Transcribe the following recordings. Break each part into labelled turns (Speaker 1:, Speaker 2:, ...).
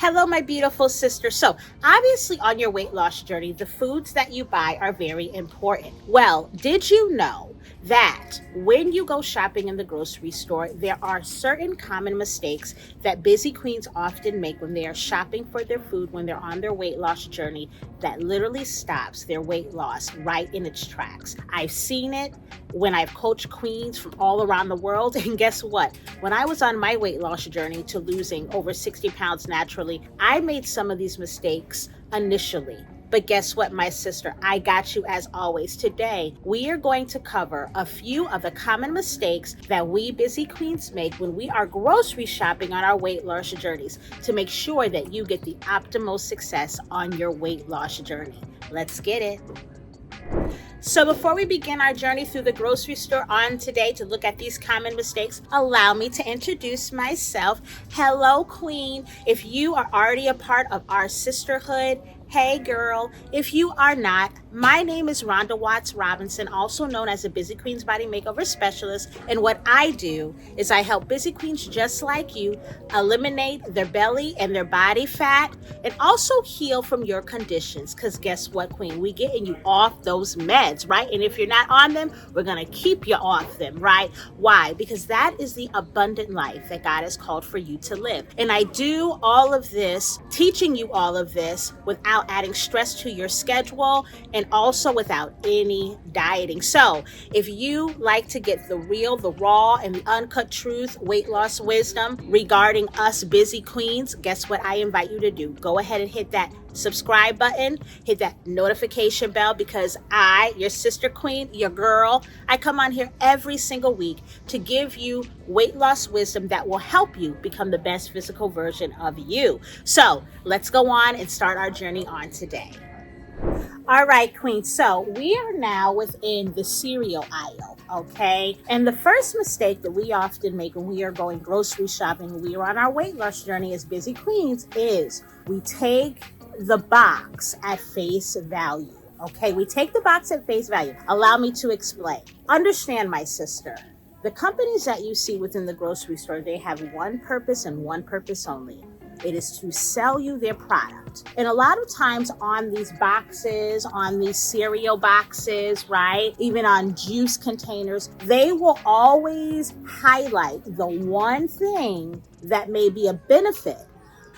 Speaker 1: Hello, my beautiful sister. So, obviously, on your weight loss journey, the foods that you buy are very important. Well, did you know that when you go shopping in the grocery store, there are certain common mistakes that busy queens often make when they are shopping for their food, when they're on their weight loss journey, that literally stops their weight loss right in its tracks? I've seen it when I've coached queens from all around the world. And guess what? When I was on my weight loss journey to losing over 60 pounds naturally, I made some of these mistakes initially. But guess what, my sister? I got you as always. Today, we are going to cover a few of the common mistakes that we busy queens make when we are grocery shopping on our weight loss journeys to make sure that you get the optimal success on your weight loss journey. Let's get it. So before we begin our journey through the grocery store on today to look at these common mistakes, allow me to introduce myself. Hello, Queen. If you are already a part of our sisterhood, hey girl. If you are not, my name is Rhonda Watts Robinson, also known as a Busy Queens Body Makeover Specialist. And what I do is I help busy queens just like you eliminate their belly and their body fat and also heal from your conditions. Because guess what, Queen? We getting you off those meds, right? And if you're not on them, we're going to keep you off them, right? Why? Because that is the abundant life that God has called for you to live. And I do all of this, teaching you all of this without adding stress to your schedule and also without any dieting. So if you like to get the real, the raw, and the uncut truth, weight loss wisdom regarding us busy queens, guess what I invite you to do? Go ahead and hit that subscribe button, hit that notification bell, because I, your sister queen, your girl, I come on here every single week to give you weight loss wisdom that will help you become the best physical version of you. So let's go on and start our journey on today. All right, Queen. So we are now within the cereal aisle, okay? And the first mistake that we often make when we are going grocery shopping, when we are on our weight loss journey as busy queens, is we take the box at face value, okay? We take the box at face value. Allow me to explain. Understand, my sister. The companies that you see within the grocery store, they have one purpose and one purpose only. It is to sell you their product. And a lot of times on these boxes, on these cereal boxes, right? Even on juice containers, they will always highlight the one thing that may be a benefit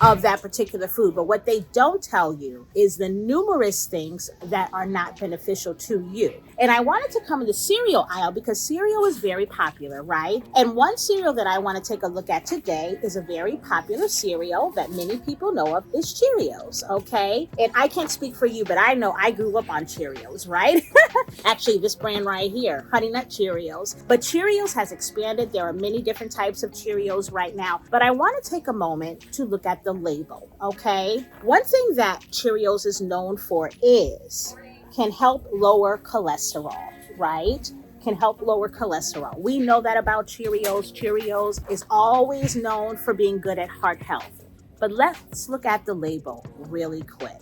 Speaker 1: of that particular food. But what they don't tell you is the numerous things that are not beneficial to you. And I wanted to come in the cereal aisle because cereal is very popular, right? And one cereal that I want to take a look at today is a very popular cereal that many people know of, is Cheerios, okay? And I can't speak for you, but I know I grew up on Cheerios, right? Actually, this brand right here, Honey Nut Cheerios. But Cheerios has expanded. There are many different types of Cheerios right now. But I want to take a moment to look at the label, okay? One thing that Cheerios is known for is can help lower cholesterol, right? Can help lower cholesterol. We know that about Cheerios. Cheerios is always known for being good at heart health. But let's look at the label really quick.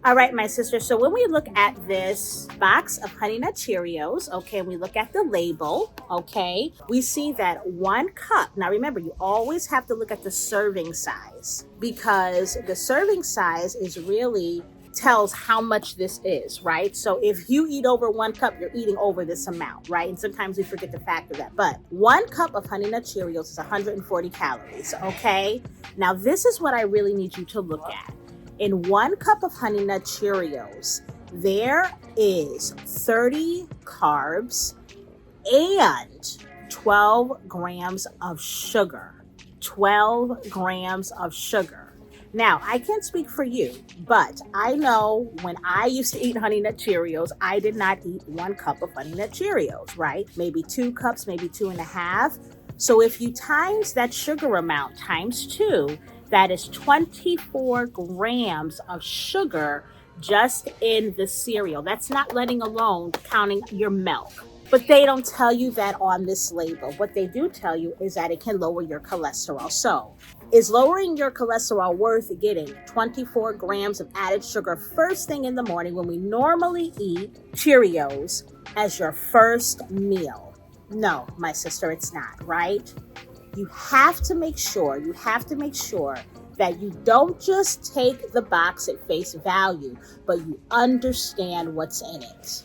Speaker 1: All right, my sister. So when we look at this box of Honey Nut Cheerios, okay, and we look at the label, okay, we see that 1 cup. Now remember, you always have to look at the serving size because the serving size is really tells how much this is, right? So if you eat over 1 cup, you're eating over this amount, right? And sometimes we forget to factor that. But 1 cup of Honey Nut Cheerios is 140 calories, okay? Now this is what I really need you to look at. In 1 cup of Honey Nut Cheerios, there is 30 carbs and 12 grams of sugar. 12 grams of sugar. Now, I can't speak for you, but I know when I used to eat Honey Nut Cheerios, I did not eat 1 cup of Honey Nut Cheerios, right? Maybe 2 cups, maybe 2.5. So if you times that sugar amount times 2, that is 24 grams of sugar just in the cereal. That's not letting alone counting your milk. But they don't tell you that on this label. What they do tell you is that it can lower your cholesterol. So, is lowering your cholesterol worth getting 24 grams of added sugar first thing in the morning when we normally eat Cheerios as your first meal? No, my sister, it's not, right? You have to make sure that you don't just take the box at face value, but you understand what's in it.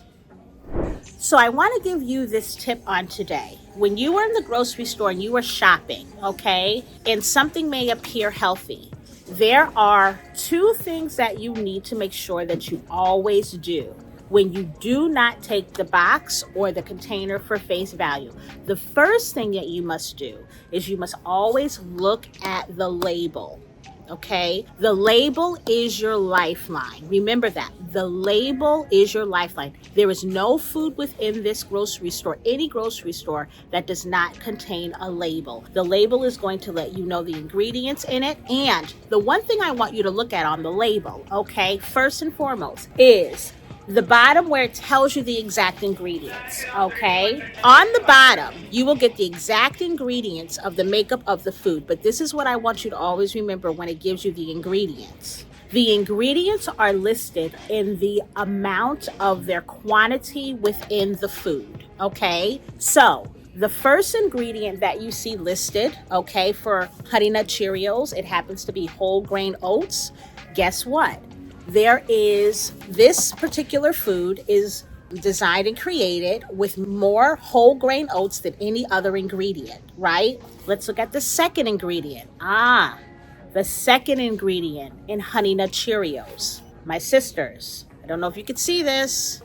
Speaker 1: So I want to give you this tip on today. When you are in the grocery store and you are shopping, okay, and something may appear healthy, there are two things that you need to make sure that you always do when you do not take the box or the container for face value. The first thing that you must do is you must always look at the label. Okay, the label is your lifeline. Remember that. The label is your lifeline. There is no food within this grocery store, any grocery store, that does not contain a label. The label is going to let you know the ingredients in it. And the one thing I want you to look at on the label, okay, first and foremost, is the bottom where it tells you the exact ingredients, okay? On the bottom, you will get the exact ingredients of the makeup of the food, but this is what I want you to always remember when it gives you the ingredients. The ingredients are listed in the amount of their quantity within the food, okay? So, the first ingredient that you see listed, okay, for Honey Nut Cheerios, it happens to be whole grain oats. Guess what? This particular food is designed and created with more whole grain oats than any other ingredient, right? Let's look at the second ingredient. The second ingredient in Honey Nut Cheerios. My sisters, I don't know if you could see this.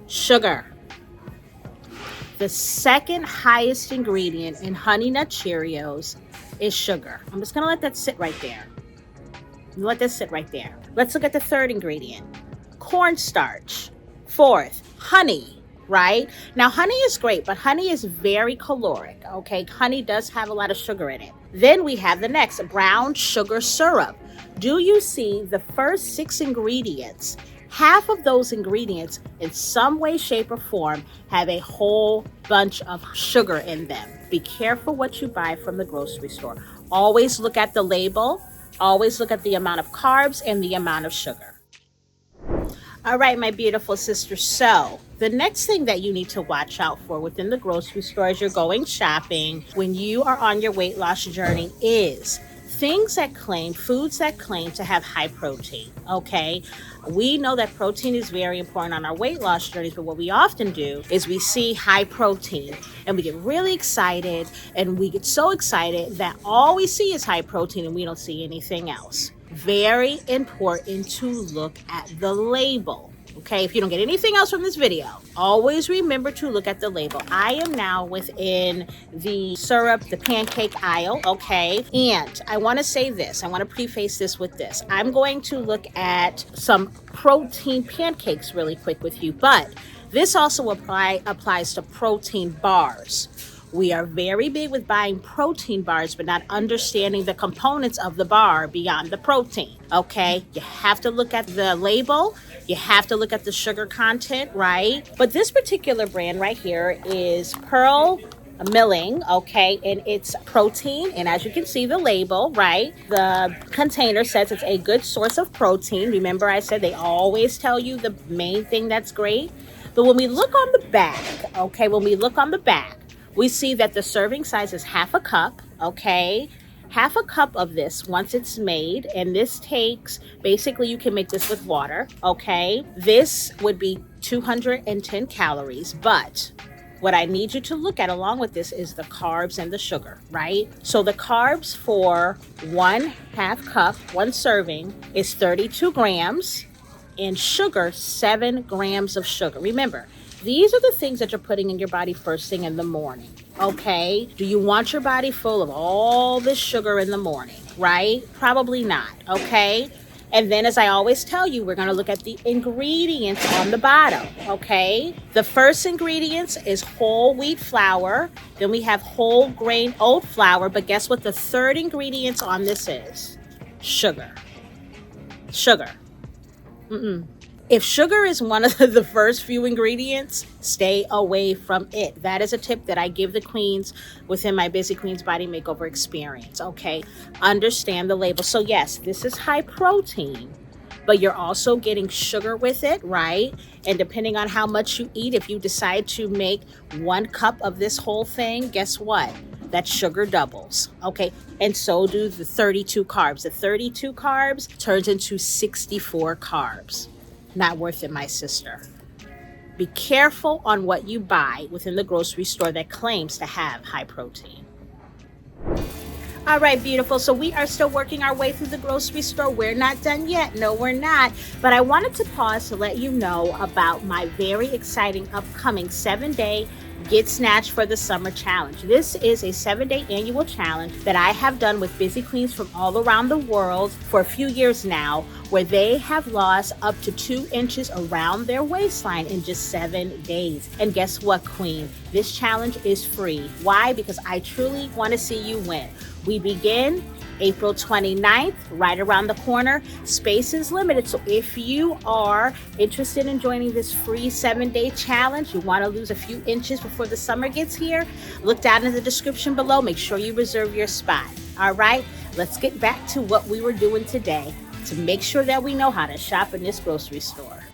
Speaker 1: Sugar. The second highest ingredient in Honey Nut Cheerios is sugar. I'm just going to let that sit right there. Let this sit right there. Let's look at the third ingredient. Cornstarch. Fourth, honey, right? Now, honey is great, but honey is very caloric, okay? Honey does have a lot of sugar in it. Then we have the next, brown sugar syrup. Do you see the first 6 ingredients? Half of those ingredients, in some way, shape, or form, have a whole bunch of sugar in them. Be careful what you buy from the grocery store. Always look at the label. Always look at the amount of carbs and the amount of sugar. All right, my beautiful sisters. So the next thing that you need to watch out for within the grocery store as you're going shopping when you are on your weight loss journey is foods that claim to have high protein, okay? We know that protein is very important on our weight loss journeys, but what we often do is we see high protein and we get really excited, and we get so excited that all we see is high protein and we don't see anything else. Very important to look at the label. Okay, if you don't get anything else from this video, always remember to look at the label. I am now within the syrup, the pancake aisle, okay? And I want to say this. I want to preface this with this. I'm going to look at some protein pancakes really quick with you, but this also applies to protein bars. We are very big with buying protein bars, but not understanding the components of the bar beyond the protein, okay? You have to look at the label. You have to look at the sugar content, right? But this particular brand right here is Pearl Milling, okay? And it's protein. And as you can see the label, right? The container says it's a good source of protein. Remember I said they always tell you the main thing that's great. But when we look on the back, okay? We see that the serving size is half a cup, okay? Half a cup of this once it's made, and this takes, basically you can make this with water, okay? This would be 210 calories, but what I need you to look at along with this is the carbs and the sugar, right? So the carbs for 1/2 cup, 1 serving, is 32 grams, and sugar, 7 grams of sugar. Remember, these are the things that you're putting in your body first thing in the morning, okay? Do you want your body full of all this sugar in the morning, right? Probably not, okay? And then, as I always tell you, we're going to look at the ingredients on the bottom, okay? The first ingredients is whole wheat flour. Then we have whole grain oat flour. But guess what the third ingredients on this is? Sugar. Sugar. If sugar is one of the first few ingredients, stay away from it. That is a tip that I give the queens within my Busy Queens Body Makeover experience, okay? Understand the label. So yes, this is high protein, but you're also getting sugar with it, right? And depending on how much you eat, if you decide to make 1 cup of this whole thing, guess what? that sugar doubles, okay? And so do the 32 carbs. The 32 carbs turns into 64 carbs. Not worth it, my sister. Be careful on what you buy within the grocery store that claims to have high protein. All right, beautiful. So we are still working our way through the grocery store. We're not done yet. No, we're not. But I wanted to pause to let you know about my very exciting upcoming 7-day Get Snatched for the Summer Challenge. This is a 7-day annual challenge that I have done with busy queens from all around the world for a few years now, where they have lost up to 2 inches around their waistline in just 7 days. And guess what, queen? This challenge is free. Why? Because I truly want to see you win. We begin April 29th, right around the corner. Space is limited, so if you are interested in joining this free 7-day challenge, you want to lose a few inches before the summer gets here, look down in the description below. Make sure you reserve your spot. All right, let's get back to what we were doing today to make sure that we know how to shop in this grocery store.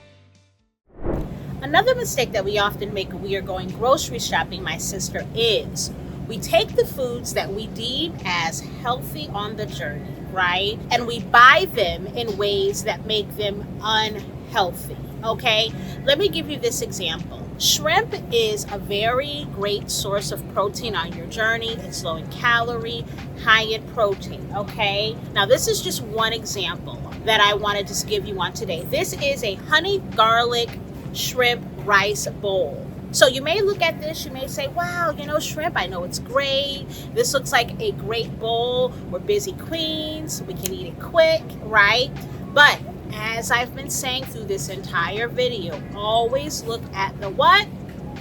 Speaker 1: Another mistake that we often make when we are going grocery shopping, my sister, is we take the foods that we deem as healthy on the journey, right? And we buy them in ways that make them unhealthy, okay? Let me give you this example. Shrimp is a very great source of protein on your journey. It's low in calorie, high in protein, okay? Now, this is just one example that I want to just give you on today. This is a honey garlic shrimp rice bowl. So you may look at this, you may say, wow, shrimp, I know it's great. This looks like a great bowl. We're busy queens. We can eat it quick, right? But as I've been saying through this entire video, always look at the what?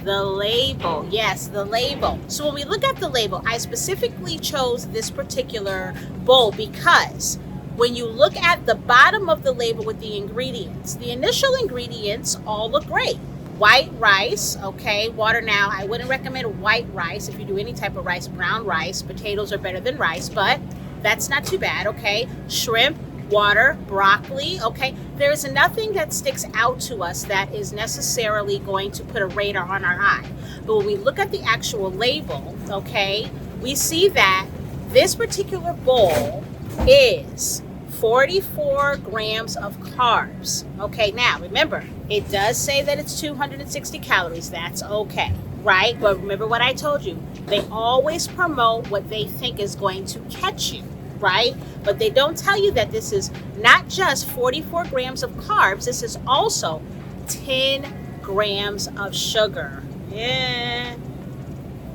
Speaker 1: The label. Yes, the label. So when we look at the label, I specifically chose this particular bowl because when you look at the bottom of the label with the ingredients, the initial ingredients all look great. White rice, okay, water. Now, I wouldn't recommend white rice if you do any type of rice. Brown rice, potatoes are better than rice, but that's not too bad, okay? Shrimp, water, broccoli, okay? There's nothing that sticks out to us that is necessarily going to put a radar on our eye. But when we look at the actual label, okay, we see that this particular bowl is 44 grams of carbs. Okay, now remember, it does say that it's 260 calories. That's okay, right? But remember what I told you. They always promote what they think is going to catch you, right? But they don't tell you that this is not just 44 grams of carbs. This is also 10 grams of sugar. Yeah,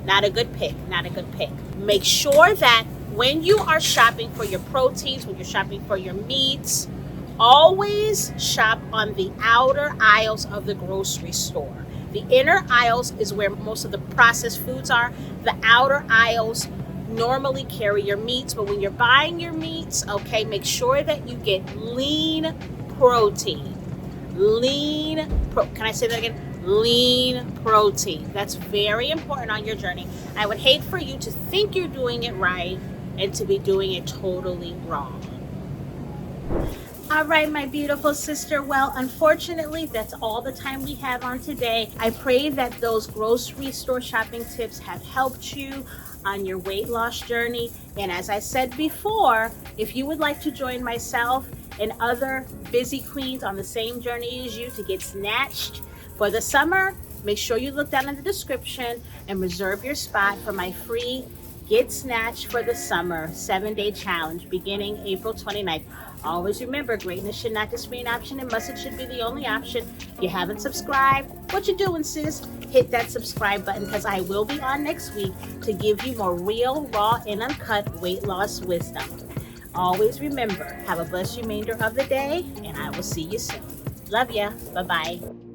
Speaker 1: not a good pick, not a good pick. Make sure that when you are shopping for your proteins, when you're shopping for your meats, always shop on the outer aisles of the grocery store. The inner aisles is where most of the processed foods are. The outer aisles normally carry your meats, but when you're buying your meats, okay, make sure that you get lean protein. Can I say that again? Lean protein. That's very important on your journey. I would hate for you to think you're doing it right and to be doing it totally wrong. All right, my beautiful sister. Well, unfortunately, that's all the time we have on today. I pray that those grocery store shopping tips have helped you on your weight loss journey. And as I said before, if you would like to join myself and other busy queens on the same journey as you to get snatched for the summer, make sure you look down in the description and reserve your spot for my free Get Snatched for the Summer 7-day challenge beginning April 29th. Always remember, greatness should not just be an option, and must should be the only option. If you haven't subscribed, what you doing, sis? Hit that subscribe button, because I will be on next week to give you more real, raw, and uncut weight loss wisdom. Always remember, have a blessed remainder of the day, and I will see you soon. Love ya. Bye-bye.